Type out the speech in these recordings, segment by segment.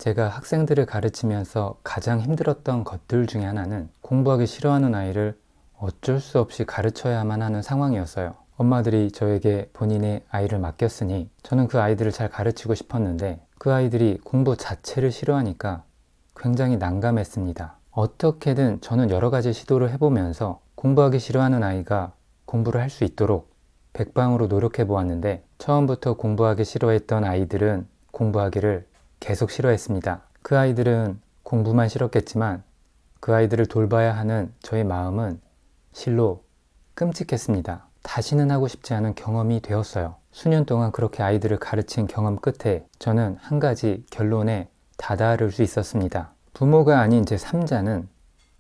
제가 학생들을 가르치면서 가장 힘들었던 것들 중에 하나는 공부하기 싫어하는 아이를 어쩔 수 없이 가르쳐야만 하는 상황이었어요. 엄마들이 저에게 본인의 아이를 맡겼으니 저는 그 아이들을 잘 가르치고 싶었는데 그 아이들이 공부 자체를 싫어하니까 굉장히 난감했습니다. 어떻게든 저는 여러 가지 시도를 해보면서 공부하기 싫어하는 아이가 공부를 할 수 있도록 백방으로 노력해 보았는데 처음부터 공부하기 싫어했던 아이들은 공부하기를 계속 싫어했습니다. 그 아이들은 공부만 싫었겠지만 그 아이들을 돌봐야 하는 저의 마음은 실로 끔찍했습니다. 다시는 하고 싶지 않은 경험이 되었어요. 수년 동안 그렇게 아이들을 가르친 경험 끝에 저는 한 가지 결론에 다다를 수 있었습니다. 부모가 아닌 제3자는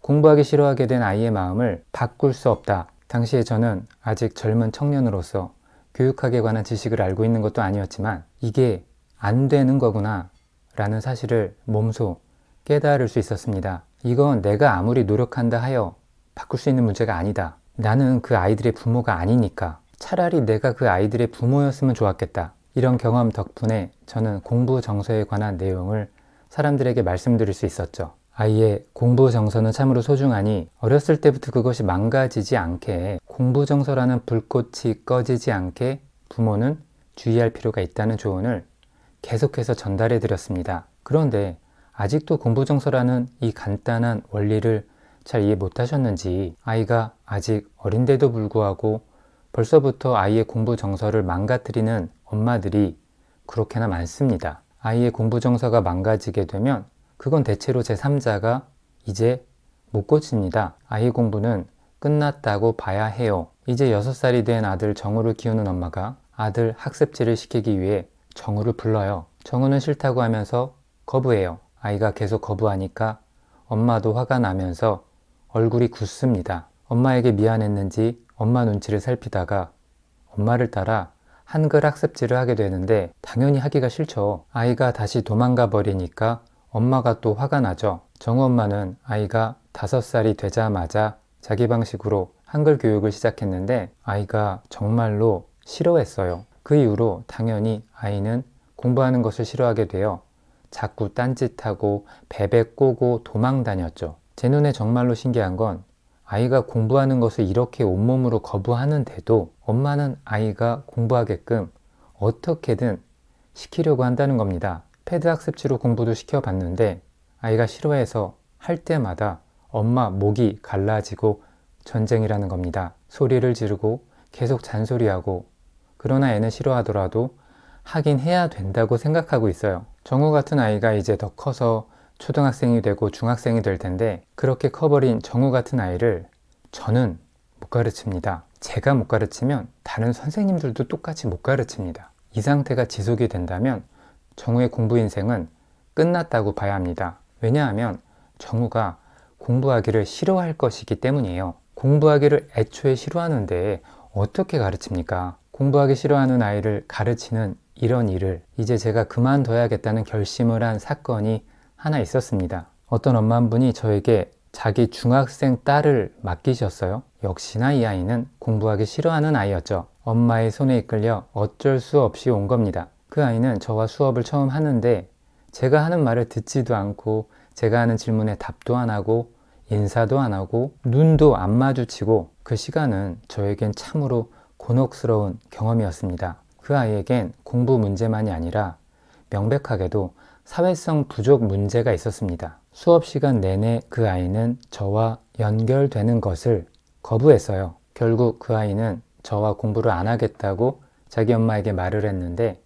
공부하기 싫어하게 된 아이의 마음을 바꿀 수 없다. 당시에 저는 아직 젊은 청년으로서 교육학에 관한 지식을 알고 있는 것도 아니었지만 이게 안 되는 거구나 라는 사실을 몸소 깨달을 수 있었습니다. 이건 내가 아무리 노력한다 하여 바꿀 수 있는 문제가 아니다. 나는 그 아이들의 부모가 아니니까 차라리 내가 그 아이들의 부모였으면 좋았겠다. 이런 경험 덕분에 저는 공부 정서에 관한 내용을 사람들에게 말씀드릴 수 있었죠. 아이의 공부 정서는 참으로 소중하니 어렸을 때부터 그것이 망가지지 않게 공부 정서라는 불꽃이 꺼지지 않게 부모는 주의할 필요가 있다는 조언을 계속해서 전달해 드렸습니다. 그런데 아직도 공부 정서라는 이 간단한 원리를 잘 이해 못하셨는지 아이가 아직 어린데도 불구하고 벌써부터 아이의 공부 정서를 망가뜨리는 엄마들이 그렇게나 많습니다. 아이의 공부 정서가 망가지게 되면 그건 대체로 제3자가 이제 못 고칩니다. 아이 공부는 끝났다고 봐야 해요. 이제 6살이 된 아들 정우를 키우는 엄마가 아들 학습지를 시키기 위해 정우를 불러요. 정우는 싫다고 하면서 거부해요. 아이가 계속 거부하니까 엄마도 화가 나면서 얼굴이 굳습니다. 엄마에게 미안했는지 엄마 눈치를 살피다가 엄마를 따라 한글 학습지를 하게 되는데 당연히 하기가 싫죠. 아이가 다시 도망가 버리니까 엄마가 또 화가 나죠. 정우 엄마는 아이가 5살이 되자마자 자기 방식으로 한글 교육을 시작했는데 아이가 정말로 싫어했어요. 그 이후로 당연히 아이는 공부하는 것을 싫어하게 되어 자꾸 딴짓하고 베베 꼬고 도망 다녔죠. 제 눈에 정말로 신기한 건 아이가 공부하는 것을 이렇게 온몸으로 거부하는데도 엄마는 아이가 공부하게끔 어떻게든 시키려고 한다는 겁니다. 패드 학습지로 공부도 시켜봤는데 아이가 싫어해서 할 때마다 엄마 목이 갈라지고 전쟁이라는 겁니다. 소리를 지르고 계속 잔소리하고 그러나 애는 싫어하더라도 하긴 해야 된다고 생각하고 있어요. 정우 같은 아이가 이제 더 커서 초등학생이 되고 중학생이 될 텐데 그렇게 커버린 정우 같은 아이를 저는 못 가르칩니다. 제가 못 가르치면 다른 선생님들도 똑같이 못 가르칩니다. 이 상태가 지속이 된다면 정우의 공부 인생은 끝났다고 봐야 합니다. 왜냐하면 정우가 공부하기를 싫어할 것이기 때문이에요. 공부하기를 애초에 싫어하는데 어떻게 가르칩니까? 공부하기 싫어하는 아이를 가르치는 이런 일을 이제 제가 그만둬야겠다는 결심을 한 사건이 하나 있었습니다. 어떤 엄마 한 분이 저에게 자기 중학생 딸을 맡기셨어요. 역시나 이 아이는 공부하기 싫어하는 아이였죠. 엄마의 손에 이끌려 어쩔 수 없이 온 겁니다. 그 아이는 저와 수업을 처음 하는데 제가 하는 말을 듣지도 않고 제가 하는 질문에 답도 안 하고 인사도 안 하고 눈도 안 마주치고 그 시간은 저에겐 참으로 곤혹스러운 경험이었습니다. 그 아이에겐 공부 문제만이 아니라 명백하게도 사회성 부족 문제가 있었습니다. 수업 시간 내내 그 아이는 저와 연결되는 것을 거부했어요. 결국 그 아이는 저와 공부를 안 하겠다고 자기 엄마에게 말을 했는데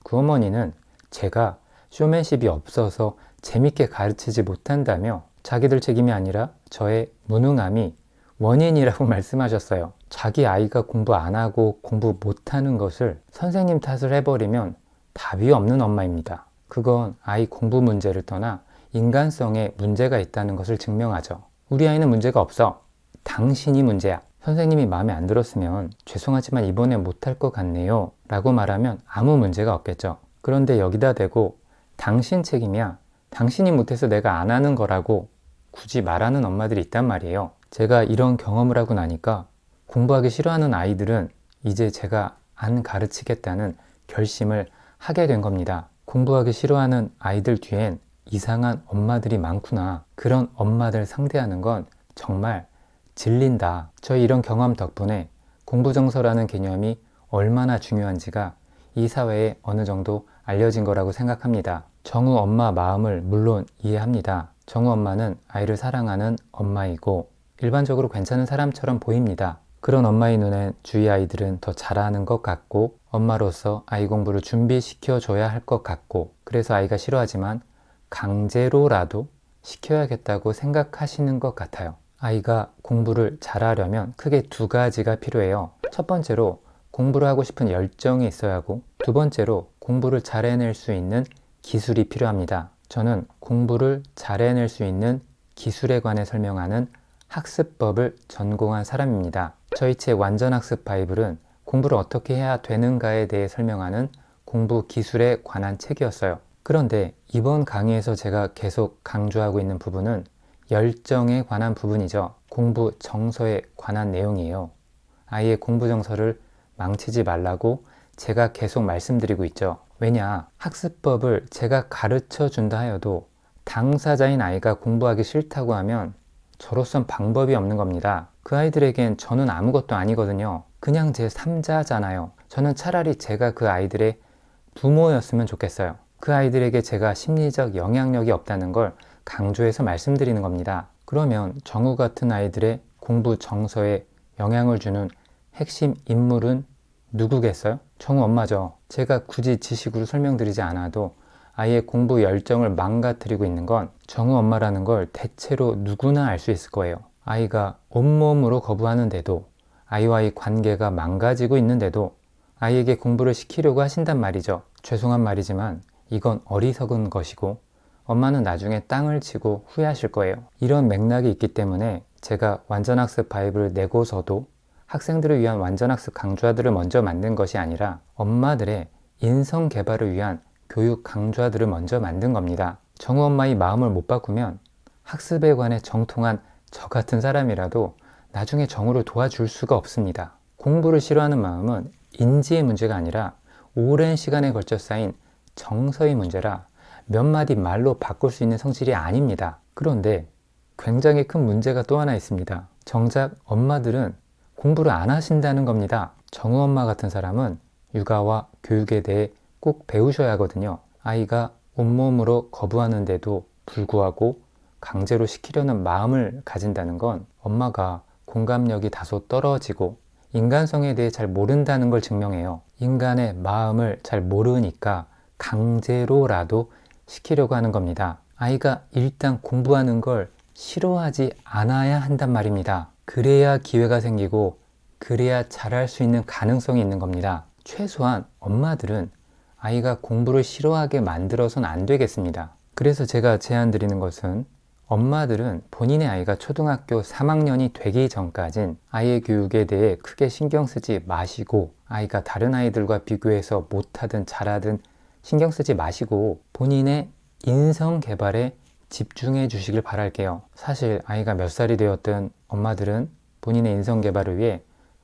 그 어머니는 제가 쇼맨십이 없어서 재밌게 가르치지 못한다며 자기들 책임이 아니라 저의 무능함이 원인이라고 말씀하셨어요. 자기 아이가 공부 안 하고 공부 못하는 것을 선생님 탓을 해버리면 답이 없는 엄마입니다. 그건 아이 공부 문제를 떠나 인간성에 문제가 있다는 것을 증명하죠. 우리 아이는 문제가 없어. 당신이 문제야. 선생님이 마음에 안 들었으면 죄송하지만 이번엔 못할 것 같네요 라고 말하면 아무 문제가 없겠죠. 그런데 여기다 대고 당신 책임이야. 당신이 못해서 내가 안 하는 거라고 굳이 말하는 엄마들이 있단 말이에요. 제가 이런 경험을 하고 나니까 공부하기 싫어하는 아이들은 이제 제가 안 가르치겠다는 결심을 하게 된 겁니다. 공부하기 싫어하는 아이들 뒤엔 이상한 엄마들이 많구나. 그런 엄마들 상대하는 건 정말 질린다. 저희 이런 경험 덕분에 공부정서라는 개념이 얼마나 중요한지가 이 사회에 어느 정도 알려진 거라고 생각합니다. 정우 엄마 마음을 물론 이해합니다. 정우 엄마는 아이를 사랑하는 엄마이고 일반적으로 괜찮은 사람처럼 보입니다. 그런 엄마의 눈엔 주위 아이들은 더 잘하는 것 같고 엄마로서 아이 공부를 준비시켜줘야 할 것 같고 그래서 아이가 싫어하지만 강제로라도 시켜야겠다고 생각하시는 것 같아요. 아이가 공부를 잘하려면 크게 두 가지가 필요해요. 첫 번째로 공부를 하고 싶은 열정이 있어야 하고 두 번째로 공부를 잘 해낼 수 있는 기술이 필요합니다. 저는 공부를 잘 해낼 수 있는 기술에 관해 설명하는 학습법을 전공한 사람입니다. 저희 책 완전학습 바이블은 공부를 어떻게 해야 되는가에 대해 설명하는 공부 기술에 관한 책이었어요. 그런데 이번 강의에서 제가 계속 강조하고 있는 부분은 열정에 관한 부분이죠. 공부 정서에 관한 내용이에요. 아이의 공부 정서를 망치지 말라고 제가 계속 말씀드리고 있죠. 왜냐, 학습법을 제가 가르쳐 준다 하여도 당사자인 아이가 공부하기 싫다고 하면 저로선 방법이 없는 겁니다. 그 아이들에겐 저는 아무것도 아니거든요. 그냥 제 3자잖아요. 저는 차라리 제가 그 아이들의 부모였으면 좋겠어요. 그 아이들에게 제가 심리적 영향력이 없다는 걸 강조해서 말씀드리는 겁니다. 그러면 정우 같은 아이들의 공부 정서에 영향을 주는 핵심 인물은 누구겠어요? 정우 엄마죠. 제가 굳이 지식으로 설명드리지 않아도 아이의 공부 열정을 망가뜨리고 있는 건 정우 엄마라는 걸 대체로 누구나 알 수 있을 거예요. 아이가 온몸으로 거부하는데도 아이와의 관계가 망가지고 있는데도 아이에게 공부를 시키려고 하신단 말이죠. 죄송한 말이지만 이건 어리석은 것이고 엄마는 나중에 땅을 치고 후회하실 거예요. 이런 맥락이 있기 때문에 제가 완전학습 바이블을 내고서도 학생들을 위한 완전학습 강좌들을 먼저 만든 것이 아니라 엄마들의 인성 개발을 위한 교육 강좌들을 먼저 만든 겁니다. 정우 엄마의 마음을 못 바꾸면 학습에 관해 정통한 저 같은 사람이라도 나중에 정우를 도와줄 수가 없습니다. 공부를 싫어하는 마음은 인지의 문제가 아니라 오랜 시간에 걸쳐 쌓인 정서의 문제라 몇 마디 말로 바꿀 수 있는 성질이 아닙니다. 그런데 굉장히 큰 문제가 또 하나 있습니다. 정작 엄마들은 공부를 안 하신다는 겁니다. 정우 엄마 같은 사람은 육아와 교육에 대해 꼭 배우셔야 하거든요. 아이가 온몸으로 거부하는데도 불구하고 강제로 시키려는 마음을 가진다는 건 엄마가 공감력이 다소 떨어지고 인간성에 대해 잘 모른다는 걸 증명해요. 인간의 마음을 잘 모르니까 강제로라도 시키려고 하는 겁니다. 아이가 일단 공부하는 걸 싫어하지 않아야 한단 말입니다. 그래야 기회가 생기고 그래야 잘할 수 있는 가능성이 있는 겁니다. 최소한 엄마들은 아이가 공부를 싫어하게 만들어서는 안 되겠습니다. 그래서 제가 제안 드리는 것은 엄마들은 본인의 아이가 초등학교 3학년이 되기 전까진 아이의 교육에 대해 크게 신경 쓰지 마시고 아이가 다른 아이들과 비교해서 못하든 잘하든 신경 쓰지 마시고 본인의 인성 개발에 집중해 주시길 바랄게요. 사실 아이가 몇 살이 되었든 엄마들은 본인의 인성 개발을 위해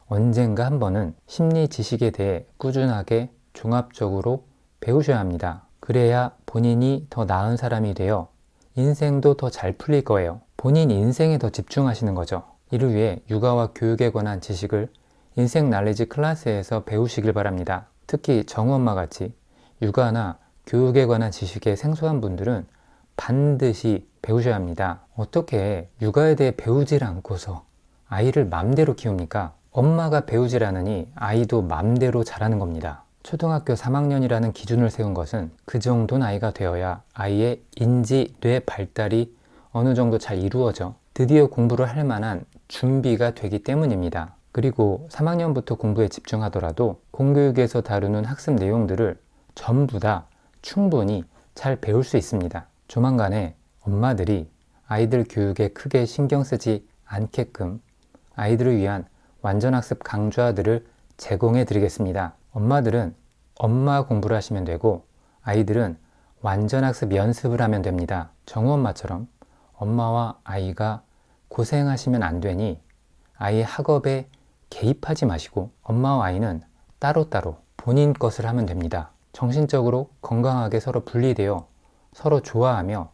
언젠가 한 번은 심리 지식에 대해 꾸준하게 종합적으로 배우셔야 합니다. 그래야 본인이 더 나은 사람이 되어 인생도 더 잘 풀릴 거예요. 본인 인생에 더 집중하시는 거죠. 이를 위해 육아와 교육에 관한 지식을 인생 날리지 클래스에서 배우시길 바랍니다. 특히 정우 엄마 같이 육아나 교육에 관한 지식에 생소한 분들은 반드시 배우셔야 합니다. 어떻게 육아에 대해 배우질 않고서 아이를 맘대로 키웁니까? 엄마가 배우질 않으니 아이도 맘대로 자라는 겁니다. 초등학교 3학년이라는 기준을 세운 것은 그 정도 나이가 되어야 아이의 인지, 뇌 발달이 어느 정도 잘 이루어져 드디어 공부를 할 만한 준비가 되기 때문입니다. 그리고 3학년부터 공부에 집중하더라도 공교육에서 다루는 학습 내용들을 전부 다 충분히 잘 배울 수 있습니다. 조만간에 엄마들이 아이들 교육에 크게 신경 쓰지 않게끔 아이들을 위한 완전학습 강좌들을 제공해 드리겠습니다. 엄마들은 엄마 공부를 하시면 되고 아이들은 완전학습 연습을 하면 됩니다. 정우 엄마처럼 엄마와 아이가 고생하시면 안 되니 아이의 학업에 개입하지 마시고 엄마와 아이는 따로따로 본인 것을 하면 됩니다. 정신적으로 건강하게 서로 분리되어 서로 좋아하며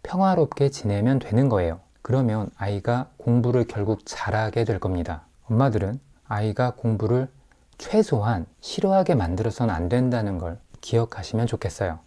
평화롭게 지내면 되는 거예요. 그러면 아이가 공부를 결국 잘하게 될 겁니다. 엄마들은 아이가 공부를 최소한 싫어하게 만들어서는 안 된다는 걸 기억하시면 좋겠어요.